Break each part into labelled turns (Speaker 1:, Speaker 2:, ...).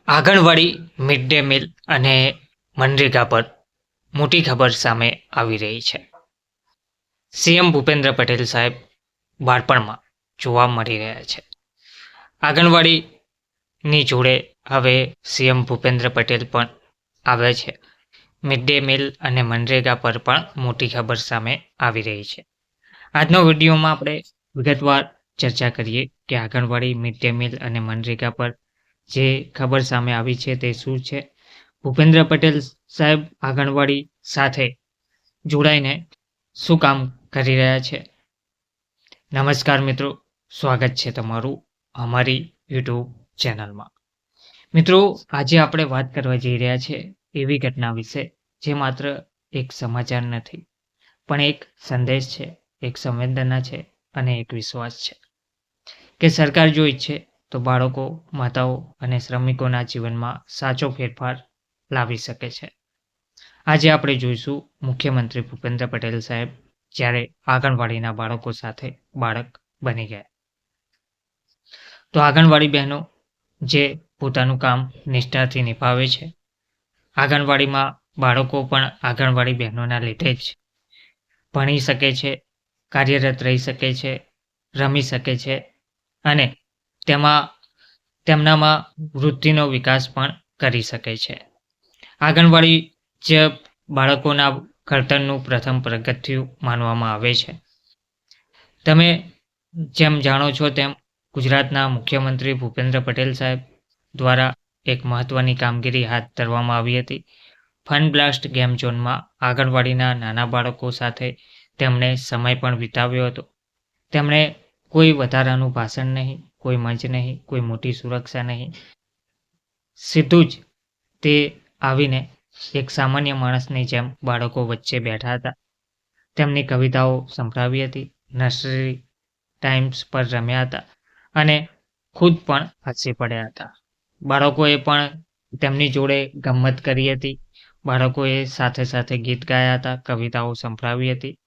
Speaker 1: આંગણવાડી, mid day meal અને મનરેગા પર મોટી ખબર સામે આવી રહી છે. સીએમ ભૂપેન્દ્ર પટેલ સાહેબ બાળપણમાં જોવા મળી રહ્યા છે. આંગણવાડીની જોડે હવે સીએમ ભૂપેન્દ્ર પટેલ પણ આવે છે. મિડ ડે મીલ અને મનરેગા પર પણ મોટી ખબર સામે આવી રહી છે. આજનો વિડીયોમાં આપણે વિગતવાર ચર્ચા કરીએ કે આંગણવાડી, મિડ ડે મીલ અને મનરેગા પર જે ખબર સામે આવી છે તે શું છે. ભૂપેન્દ્ર પટેલ સાહેબ આંગણવાડી સાથે જોડાઈને શું કામ કરી રહ્યા છે. નમસ્કાર મિત્રો, સ્વાગત છે તમારું અમારી યુટ્યુબ ચેનલમાં. મિત્રો, આજે આપણે વાત કરવા જઈ રહ્યા છે એવી ઘટના વિશે જે માત્ર એક સમાચાર નથી, પણ એક સંદેશ છે, એક સંવેદના છે અને એક વિશ્વાસ છે કે સરકાર જો ઈચ્છે તો બાળકો, માતાઓ અને શ્રમિકોના જીવનમાં સાચો ફેરફાર લાવી શકે છે. આજે આપણે જોઈશું મુખ્યમંત્રી ભૂપેન્દ્ર પટેલ સાહેબ જ્યારે આંગણવાડીના બાળકો સાથે બાળક બની ગયા. તો આંગણવાડી બહેનો જે પોતાનું કામ નિષ્ઠાથી નિભાવે છે. આંગણવાડીમાં બાળકો પણ આંગણવાડી બહેનોના લીધે જ ભણી શકે છે, કાર્યરત રહી શકે છે, રમી શકે છે અને તેમનામાં વૃદ્ધિનો વિકાસ પણ કરી શકે છે. આંગણવાડી જે બાળકોના ઘડતરનું પ્રથમ પગથિયું માનવામાં આવે છે. તમે જેમ જાણો છો તેમ ગુજરાતના મુખ્યમંત્રી ભૂપેન્દ્ર પટેલ સાહેબ દ્વારા એક મહત્વની કામગીરી હાથ ધરવામાં આવી હતી. ફન બ્લાસ્ટ ગેમ ઝોનમાં આંગણવાડીના નાના બાળકો સાથે તેમણે સમય પણ વિતાવ્યો હતો. તેમણે કોઈ વધારાનું ભાષણ નહીં, કોઈ મંચ નહીં, કોઈ મોટી સુરક્ષા નહીં. સીધું જ તે આવીને એક સામાન્ય માણસની જેમ બાળકો વચ્ચે બેઠા હતા. તેમની કવિતાઓ સંભળાવી હતી, નર્સરી ટાઈમ્સ પર રમ્યા હતા અને ખુદ પણ હસી પડ્યા હતા. બાળકોએ પણ તેમની જોડે ગમ્મત કરી હતી. બાળકોએ સાથે સાથે ગીત ગાયા હતા, કવિતાઓ સંભળાવી હતી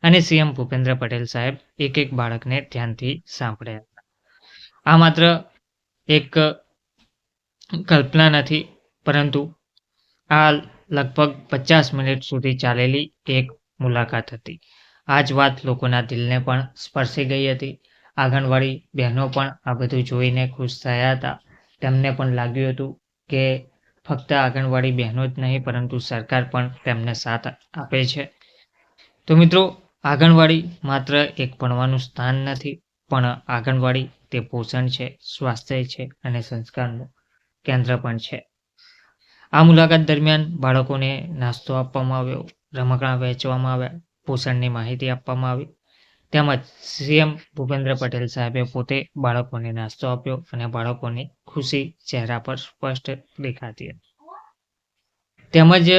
Speaker 1: અને સીએમ ભૂપેન્દ્ર પટેલ સાહેબ એક એક બાળકને ધ્યાનથી સાંભળ્યા હતા. આ માત્ર એક કલ્પના નથી, પરંતુ આ લગભગ 50 મિનિટ સુધી ચાલેલી એક મુલાકાત હતી. આ જ વાત લોકોના દિલને પણ સ્પર્શી ગઈ હતી. આંગણવાડી બહેનો પણ આ બધું જોઈને ખુશ થયા હતા. તેમને પણ લાગ્યું હતું કે ફક્ત આંગણવાડી બહેનો જ નહીં, પરંતુ સરકાર પણ તેમને સાથ આપે છે. તો મિત્રો, આંગણવાડી માત્ર એક ભણવાનું સ્થાન નથી, પણ આંગણવાડી તે પોષણ છે, સ્વાસ્થ્ય છે અને સંસ્કારનું કેન્દ્ર પણ છે. આ મુલાકાત દરમિયાન બાળકોને નાસ્તો આપવામાં આવ્યો, રમકડાં વહેંચવામાં આવ્યા, પોષણની માહિતી આપવામાં આવી, તેમજ સીએમ ભૂપેન્દ્ર પટેલ સાહેબે પોતે બાળકોને નાસ્તો આપ્યો અને બાળકોની ખુશી ચહેરા પર સ્પષ્ટ દેખાતી હતી. તેમજ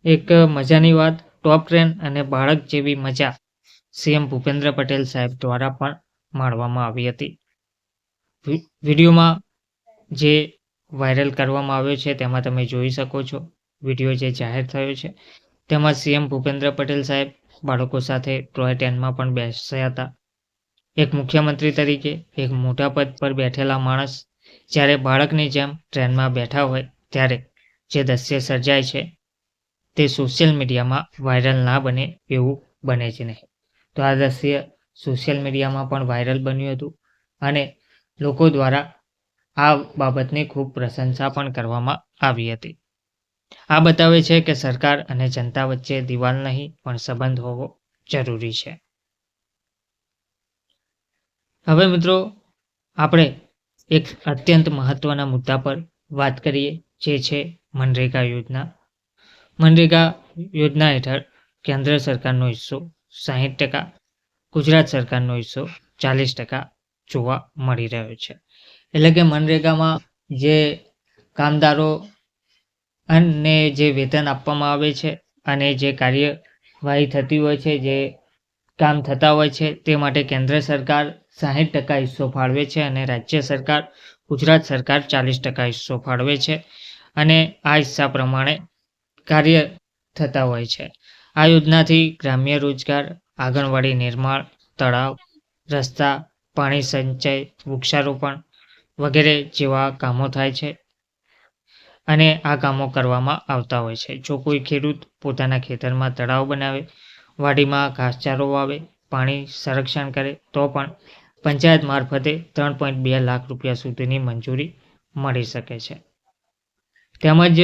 Speaker 1: એક મજાની વાત, ટોપ ટ્રેન અને બાળક જેવી મજા સીએમ ભૂપેન્દ્ર પટેલ સાહેબ દ્વારા પણ માણવામાં આવી હતી. વિડીયોમાં જે વાયરલ કરવામાં આવ્યો છે તેમાં તમે જોઈ શકો છો. વિડીયો જે જાહેર થયો છે તેમાં સીએમ ભૂપેન્દ્ર પટેલ સાહેબ બાળકો સાથે ટોય ટ્રેનમાં પણ બેસ્યા હતા. એક મુખ્યમંત્રી તરીકે એક મોટા પદ પર બેઠેલા માણસ જ્યારે બાળકની જેમ ટ્રેનમાં બેઠા હોય ત્યારે જે દ્રશ્ય સર્જાય છે તે સોશિયલ મીડિયામાં વાયરલ ના બને એવું બને જ નહીં. તો આ દ્રશ્ય સોશિયલ મીડિયામાં પણ વાયરલ બન્યું હતું અને લોકો દ્વારા આ બાબતની ખૂબ પ્રશંસા પણ કરવામાં આવી હતી. આ બતાવે છે કે સરકાર અને જનતા વચ્ચે દિવાલ નહીં, પણ સંબંધ હોવો જરૂરી છે. હવે મિત્રો, આપણે એક અત્યંત મહત્વના મુદ્દા પર વાત કરીએ, જે છે મનરેગા યોજના. મનરેગા યોજના હેઠળ કેન્દ્ર સરકારનો હિસ્સો 60%, ગુજરાત સરકારનો હિસ્સો 40% જોવા મળી રહ્યો છે. એટલે કે મનરેગામાં જે કામદારો અને જે વેતન આપવામાં આવે છે અને જે કાર્યવાહી થતી હોય છે, જે કામ થતા હોય છે, તે માટે કેન્દ્ર સરકાર 60% હિસ્સો ફાળવે છે અને રાજ્ય સરકાર, ગુજરાત સરકાર 40% હિસ્સો ફાળવે છે અને આ હિસ્સા પ્રમાણે કાર્ય થતા હોય છે. આ યોજનાથી ગ્રામ્ય રોજગાર, આંગણવાડી નિર્માણ, તળાવ, રસ્તા, પાણી સંચય, વૃક્ષારોપણ વગેરે જેવા કામો થાય છે. અને આ કામો કરવામાં આવતા હોય છે. જો કોઈ ખેડૂત પોતાના ખેતરમાં તળાવ બનાવે, વાડીમાં ઘાસચારો વાવે, પાણી સંરક્ષણ કરે તો પણ પંચાયત મારફતે 3.2 લાખ રૂપિયા સુધીની મંજૂરી મળી શકે છે. તેમજ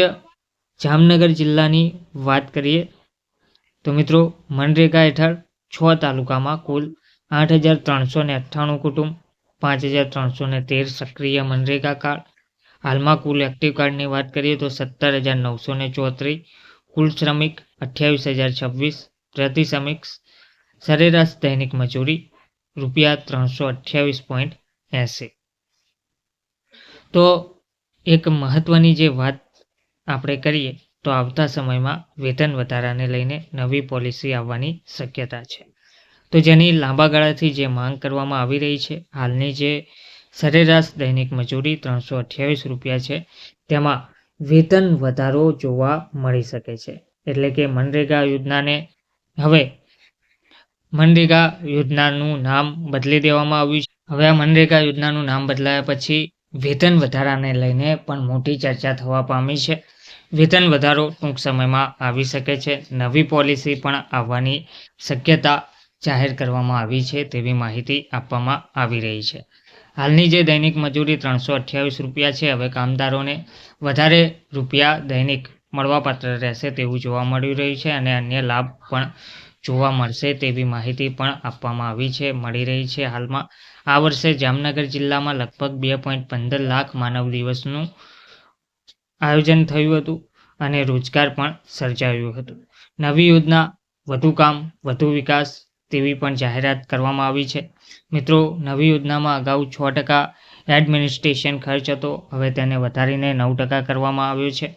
Speaker 1: જામનગર જિલ્લાની વાત કરીએ તો મિત્રો, મનરેગા હેઠળ 6 તાલુકામાં કુલ 8,398 કુટુંબ, 5,313 સક્રિય મનરેગા કાર્ડ. હાલમાં કુલ એક્ટિવ કાર્ડની વાત કરીએ તો 17,934, કુલ શ્રમિક 28,026, પ્રતિ શ્રમિક સરેરાશ દૈનિક મજૂરી ₹328.80. તો એક મહત્વની જે વાત આપણે કરીએ તો આવતા સમયમાં વેતન વધારાને લઈને નવી પોલિસી આવવાની શક્યતા છે. તો જેની લાંબા ગાળાથી જે માંગ કરવામાં આવી રહી છે, હાલની જે સરેરાશ દૈનિક મજૂરી ₹328 છે, તેમાં વેતન વધારો જોવા મળી શકે છે. એટલે કે મનરેગા યોજનાને હવે મનરેગા યોજનાનું નામ બદલી દેવામાં આવ્યું છે. હવે આ મનરેગા યોજનાનું નામ બદલાયા પછી વેતન વધારાને લઈને પણ મોટી ચર્ચા થવા પામી છે. વેતન વધારો ટૂંક સમયમાં આવી શકે છે. નવી પોલિસી પણ આવવાની શક્યતા જાહેર કરવામાં આવી છે તેવી માહિતી આપવામાં આવી રહી છે. હાલની જે દૈનિક મજૂરી ₹328 છે, હવે કામદારોને વધારે રૂપિયા દૈનિક મળવાપાત્ર રહેશે તેવું જોવા મળી રહ્યું છે અને અન્ય લાભ પણ જોવા મળશે તેવી માહિતી પણ આપવામાં મળી રહી છે. હાલમાં આ વર્ષે જામનગર જિલ્લામાં લગભગ 2.15 લાખ માનવ દિવસનું આયોજન થયું હતું અને રોજગાર પણ સર્જાયું હતું. નવી યોજના, વધુ કામ, વધુ વિકાસ તેવી પણ જાહેરાત કરવામાં આવી છે. મિત્રો, નવી યોજનામાં અગાઉ 6% એડમિનિસ્ટ્રેશન ખર્ચ હતો, હવે તેને વધારીને 9% કરવામાં આવ્યો છે.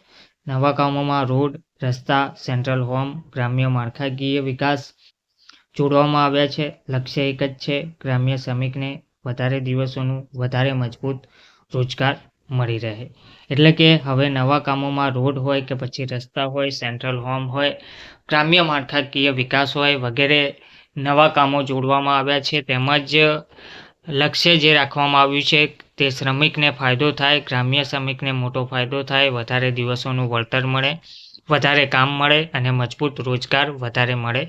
Speaker 1: નવા કામોમાં રોડ, રસ્તા, સેન્ટ્રલ હોમ, ગ્રામ્ય માળખાકીય વિકાસ જોડવામાં આવ્યા છે. લક્ષ્ય એક જ છે, ગ્રામ્ય શ્રમિકને વધારે દિવસોનું વધારે મજબૂત રોજગાર મળી રહે. એટલે કે હવે નવા કામોમાં રોડ હોય કે પછી રસ્તા હોય, સેન્ટ્રલ હોમ હોય, ગ્રામ્ય માળખાકીય વિકાસ હોય વગેરે નવા કામો જોડવામાં આવ્યા છે. તેમજ લક્ષ્ય જે રાખવામાં આવ્યું છે તે શ્રમિકને ફાયદો થાય, ગ્રામ્ય શ્રમિકને મોટો ફાયદો થાય, વધારે દિવસોનું વળતર મળે, વધારે કામ મળે અને મજબૂત રોજગાર વધારે મળે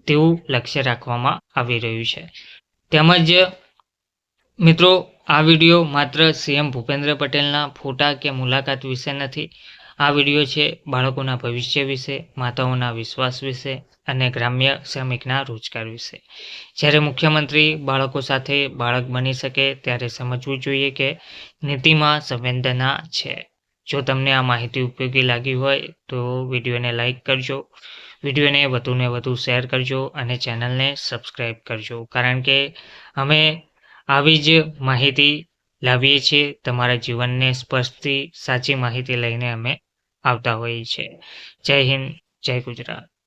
Speaker 1: તેવું લક્ષ્ય રાખવામાં આવી રહ્યું છે. તેમજ મિત્રો, આ વિડીયો માત્ર સીએમ ભૂપેન્દ્ર પટેલના ફોટા કે મુલાકાત વિશે નથી. આ વિડીયો છે બાળકોના ભવિષ્ય વિશે, માતાઓના વિશ્વાસ વિશે અને ગ્રામ્ય શ્રમિકના રોજગાર વિશે. જ્યારે મુખ્યમંત્રી બાળકો સાથે બાળક બની શકે ત્યારે સમજવું જોઈએ કે નીતિમાં સંવેદના છે. જો તમને આ માહિતી ઉપયોગી લાગી હોય તો વિડીયોને લાઈક કરજો, વિડીયોને વધુને વધુ શેર કરજો અને ચેનલને સબસ્ક્રાઈબ કરજો. કારણ કે અમે આવી જ માહિતી લાવીએ છીએ. તમારા જીવનને સ્પર્શતી સાચી માહિતી લઈને અમે આવતા હોઈએ છીએ. જય હિન્દ, જય ગુજરાત.